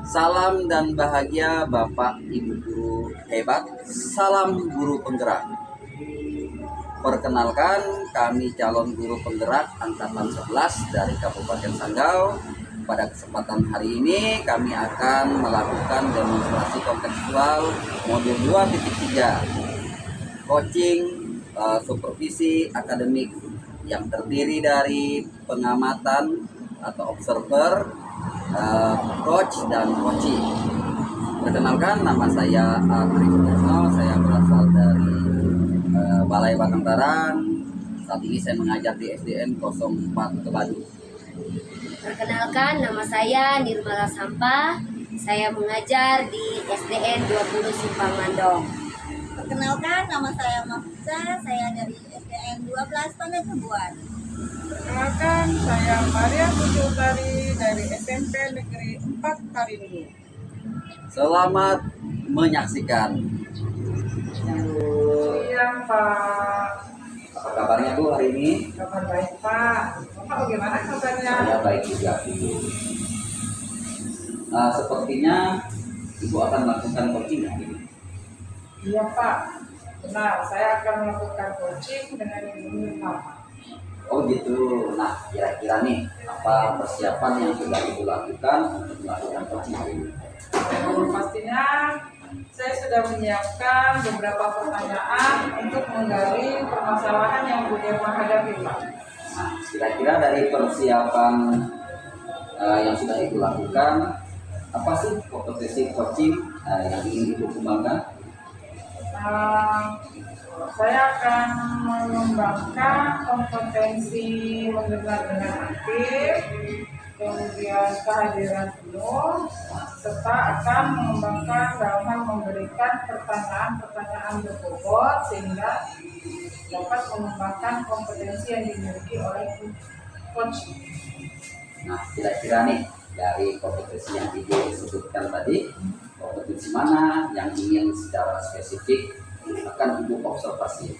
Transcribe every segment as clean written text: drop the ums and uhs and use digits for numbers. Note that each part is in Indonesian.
Salam dan bahagia Bapak Ibu guru hebat. Salam guru penggerak. Perkenalkan, kami calon guru penggerak angkatan 11 dari Kabupaten Sanggau. Pada kesempatan hari ini kami akan melakukan demonstrasi kontekstual modul 2.3 coaching supervisi akademik yang terdiri dari pengamatan atau observer, coach dan coaching. Perkenalkan, nama saya Ari Sutresno, saya berasal dari Balai Batangtaran. Saat ini saya mengajar di SDN 04 Kebadu. Perkenalkan, nama saya Nirmala Sampah. Saya mengajar di SDN 20 Simpang Mandong. Perkenalkan, nama saya Mahfuza. Saya dari SDN 12 Pandai Kebuan. Perkenalkan, saya Maria Putri dari SMP Negeri 4 Karindu. Selamat menyaksikan. Siang Pak. Apa kabarnya Bu hari ini? Kabar baik Pak. Bapak bagaimana kabarnya? Saya baik juga Bu. Sepertinya Ibu akan melakukan coaching hari ini. Iya Pak. Benar, saya akan melakukan coaching dengan Ibu Mama. Oh gitu. Nah, kira-kira nih apa persiapan yang sudah Ibu lakukan untuk melakukan coaching hari ini? Pastinya saya sudah menyiapkan beberapa pertanyaan untuk menggali permasalahan yang Bu Irma hadapi Pak. Nah, kira-kira dari persiapan yang sudah Ibu lakukan, apa sih kompetensi coaching yang ingin Ibu kembangkan? Saya akan mengembangkan kompetensi mendengar dengan aktif, kemudian kehadiran penuh, serta akan mengembangkan dalam hal memberikan pertanyaan-pertanyaan berbobot sehingga dapat mengembangkan kompetensi yang dimiliki oleh coach. Nah, kira-kira nih dari kompetensi yang Ibu sebutkan tadi, kompetensi mana yang ingin secara spesifik akan Ibu observasi?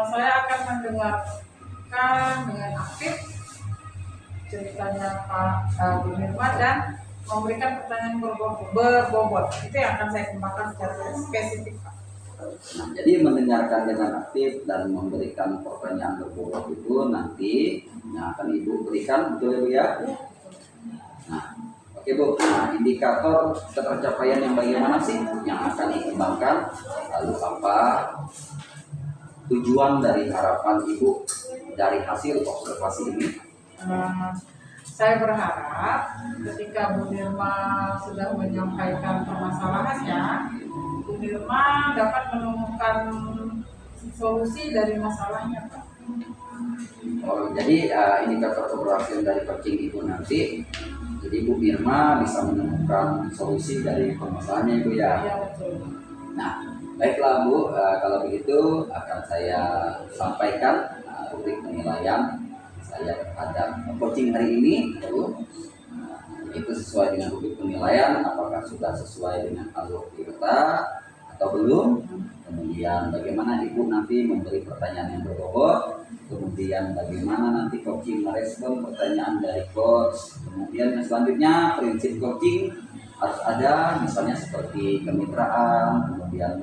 Saya akan mendengarkan dengan aktif ceritanya Pak Bu Nirma dan memberikan pertanyaan berbobot. Itu yang akan saya kembangkan secara spesifik Pak. Nah, jadi mendengarkan dengan aktif dan memberikan pertanyaan berbobot itu nanti yang akan Ibu berikan, betul ya Bu ya? Nah, oke Bu. Nah, indikator ketercapaian yang bagaimana sih yang akan dikembangkan? Lalu apa tujuan dari harapan Ibu dari hasil observasi ini? Saya berharap ketika Bu Nirma sudah menyampaikan permasalahannya, Bu Nirma dapat menemukan solusi dari masalahnya Pak. Oh, jadi indikator keberhasilan dari coaching Ibu nanti, jadi Bu Nirma bisa menemukan solusi dari permasalahannya Ibu ya. Iya betul. Nah, baiklah Bu, kalau begitu akan saya sampaikan rubrik penilaian saya terhadap coaching hari ini, Bu. Itu sesuai dengan rubrik penilaian, apakah sudah sesuai dengan alur kita atau belum. Kemudian bagaimana Ibu nanti memberi pertanyaan yang berbobot. Kemudian bagaimana nanti coaching merespon pertanyaan dari coach. Kemudian yang selanjutnya prinsip coaching harus ada, misalnya seperti kemitraan, kemudian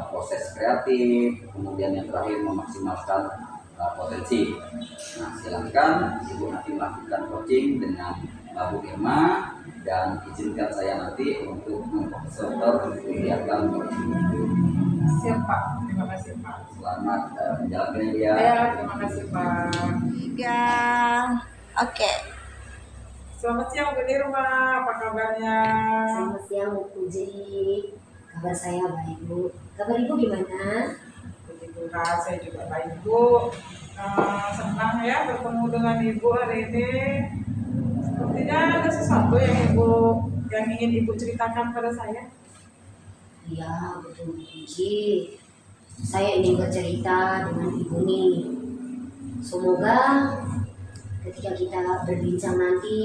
proses kreatif, kemudian yang terakhir memaksimalkan potensi. Nah, silakan Ibu nanti melakukan coaching dengan Bu Irma dan izinkan saya nanti untuk memperserta kegiatan coaching. Siap Pak, terima kasih Pak. Selamat menjalankan ya. Ya, terima kasih Pak. 3. Oke. Selamat siang Bu Nirma, apa kabarnya? Selamat siang Bu Puji. Kabar saya baik Bu. Kabar Ibu gimana? Puji Tuhan, saya juga baik Bu. Senang ya bertemu dengan Ibu hari ini. Sepertinya ada sesuatu yang ingin Ibu ceritakan pada saya. Iya, betul Bu Puji. Saya ingin bercerita dengan Ibu nih. Semoga ketika kita berbincang nanti,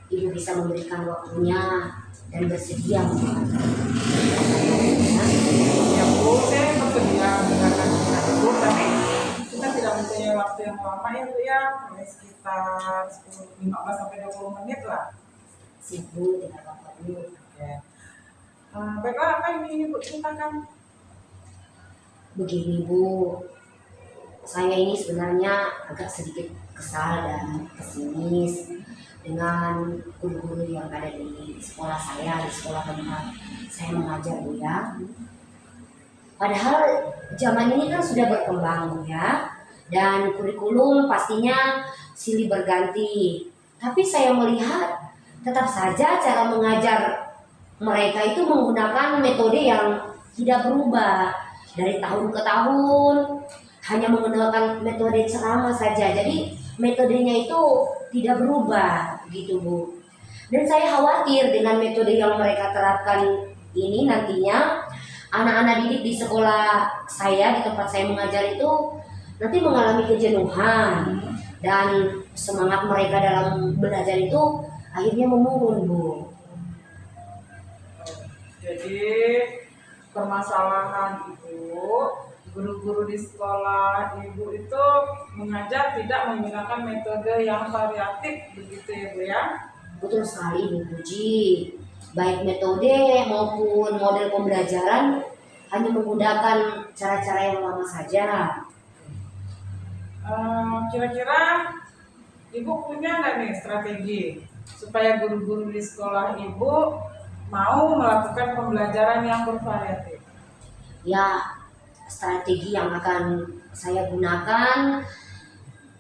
Ibu bisa memberikan waktunya dan bersedia Ya Bu, saya bersedia mendengarkan cerita Ibu, tapi kita tidak mempunyai waktu yang lama ya Bu ya, paling sekitar 15 sampai 20 menit lah. Sip Bu, tidak apa-apa Bu. Oke. Baiklah, apa yang ingin Ibu ceritakan? Begini Bu, saya ini sebenarnya agak sedikit kesal dan pesimis dengan guru-guru yang ada di sekolah saya, di sekolah tempat saya mengajar Bu ya. Padahal zaman ini kan sudah berkembang Bu ya, dan kurikulum pastinya silih berganti. Tapi saya melihat tetap saja cara mengajar mereka itu menggunakan metode yang tidak berubah dari tahun ke tahun, hanya menggunakan metode ceramah saja. Jadi metodenya itu tidak berubah gitu Bu. Dan saya khawatir dengan metode yang mereka terapkan ini nantinya anak-anak didik di sekolah saya, di tempat saya mengajar itu nanti mengalami kejenuhan dan semangat mereka dalam belajar itu akhirnya menurun Bu. Jadi permasalahan Ibu, guru-guru di sekolah Ibu itu mengajar tidak menggunakan metode yang variatif, begitu ya Bu ya? Betul sekali Bu Puji. Baik metode maupun model pembelajaran hanya menggunakan cara-cara yang lama saja. Kira-kira Ibu punya nggak nih strategi supaya guru-guru di sekolah Ibu mau melakukan pembelajaran yang bervariatif? Ya, strategi yang akan saya gunakan,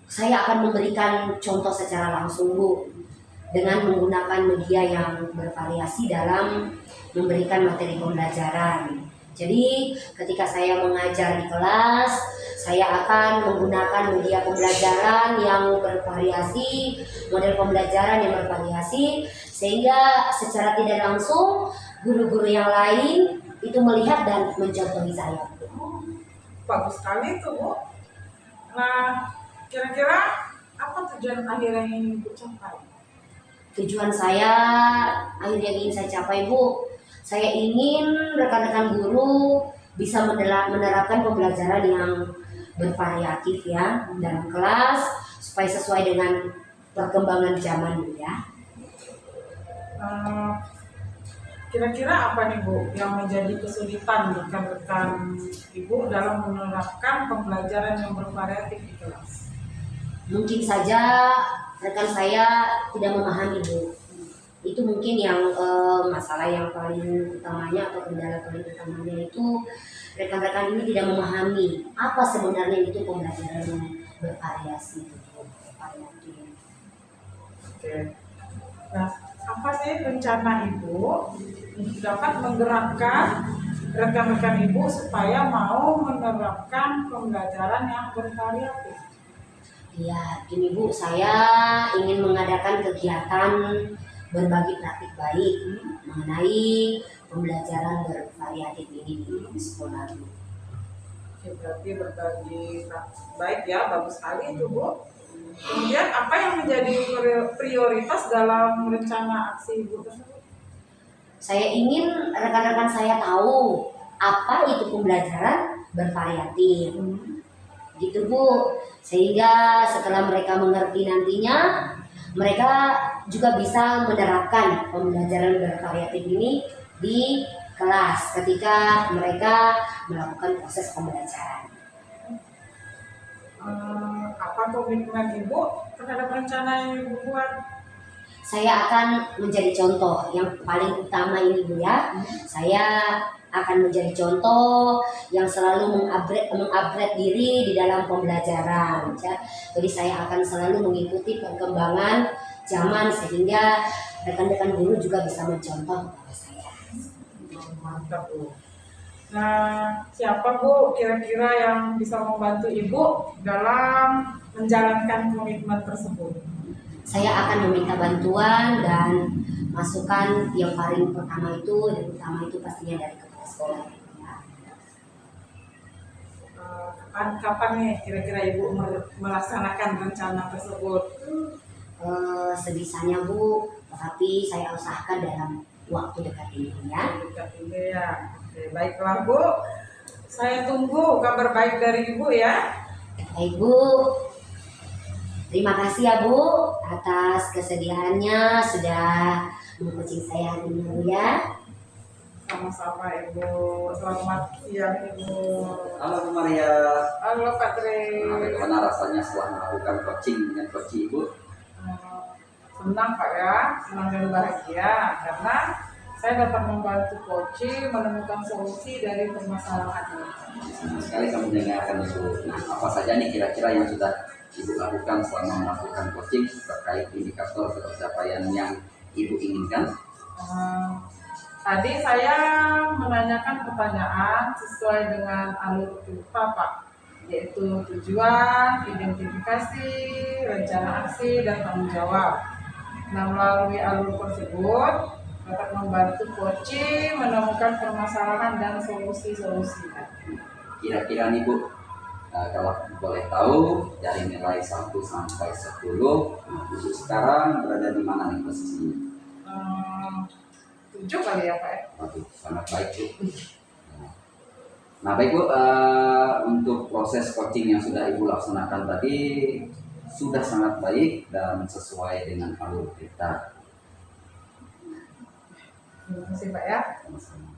saya akan memberikan contoh secara langsung Bu, dengan menggunakan media yang bervariasi dalam memberikan materi pembelajaran. Jadi ketika saya mengajar di kelas, saya akan menggunakan media pembelajaran yang bervariasi, model pembelajaran yang bervariasi, sehingga secara tidak langsung guru-guru yang lain itu melihat dan mencontohi saya. Bagus sekali itu Bu. Nah, kira-kira apa tujuan akhir yang ingin Ibu capai? Tujuan saya akhir yang ingin saya capai Bu, saya ingin rekan-rekan guru bisa menerapkan pembelajaran yang bervariatif ya dalam kelas supaya sesuai dengan perkembangan zaman Bu ya. Kira-kira apa nih Bu yang menjadi kesulitan rekan-rekan Ibu dalam menerapkan pembelajaran yang bervariatif di kelas? Mungkin saja rekan saya tidak memahami Bu. Itu mungkin yang masalah yang paling utamanya atau kendala paling utamanya itu rekan-rekan ini tidak memahami apa sebenarnya itu pembelajaran yang bervariasi itu. Oke. Nah, apa sih rencana Ibu untuk dapat menggerakkan rekan-rekan Ibu supaya mau menerapkan pembelajaran yang bervariatif? Ya, gini Bu, saya ingin mengadakan kegiatan berbagi praktik baik mengenai pembelajaran bervariatif ini di sekolah. Oke, berarti berbagi praktik baik ya, bagus sekali itu Bu. Kemudian apa yang menjadi prioritas dalam rencana aksi Ibu tersebut? Saya ingin rekan-rekan saya tahu apa itu pembelajaran bervariatif. Gitu Bu, sehingga setelah mereka mengerti nantinya, mereka juga bisa menerapkan pembelajaran bervariatif ini di kelas ketika mereka melakukan proses pembelajaran. Apa komitmen Ibu terhadap rencana yang Ibu buat? Saya akan menjadi contoh yang paling utama ini Bu ya. Saya akan menjadi contoh yang selalu mengupgrade diri di dalam pembelajaran. Jadi saya akan selalu mengikuti perkembangan zaman sehingga rekan-rekan guru juga bisa mencontoh kepada saya. Mantap Bu. Nah, siapa Bu kira-kira yang bisa membantu Ibu dalam menjalankan komitmen tersebut? Saya akan meminta bantuan dan masukan yang paling pertama itu dan utama itu pastinya dari kepala sekolah. Kapan nih kira-kira Ibu melaksanakan rencana tersebut? Sebisanya Bu, tetapi saya usahakan dalam waktu dekat ini ya. Dekat ini ya. Oke, baiklah Bu. Saya tunggu kabar baik dari Ibu ya. Baik Bu, Terima kasih ya Bu atas kesediaannya sudah mengcoaching saya hari ini Bu ya. Sama-sama Ibu. Selamat siang Ibu. Halo Bu Maria. Halo Pak Tri. Bagaimana rasanya setelah melakukan coaching dengan coach Ibu? Senang Pak ya, senang dan bahagia karena saya dapat membantu coaching menemukan solusi dari permasalahan. Senang sekali kami mendengarkan Ibu. Nah, apa saja nih kira-kira yang sudah Ibu lakukan selama melakukan coaching terkait indikator pencapaian yang Ibu inginkan? Tadi saya menanyakan pertanyaan sesuai dengan alur cerita Pak, yaitu tujuan, identifikasi, rencana aksi, dan tanggung jawab. Nah, melalui alur tersebut dapat membantu coaching menemukan permasalahan dan solusi-solusi. Kira-kira nih Bu, kalau boleh tahu dari nilai 1 sampai 10, Ibu sekarang berada di mana nih posisinya? 7 kali ya Pak ya? Waduh, sangat baik Bu. Nah baik Bu, untuk proses coaching yang sudah Ibu laksanakan tadi sudah sangat baik dan sesuai dengan alur kita. Terima kasih Pak ya. Sama-sama.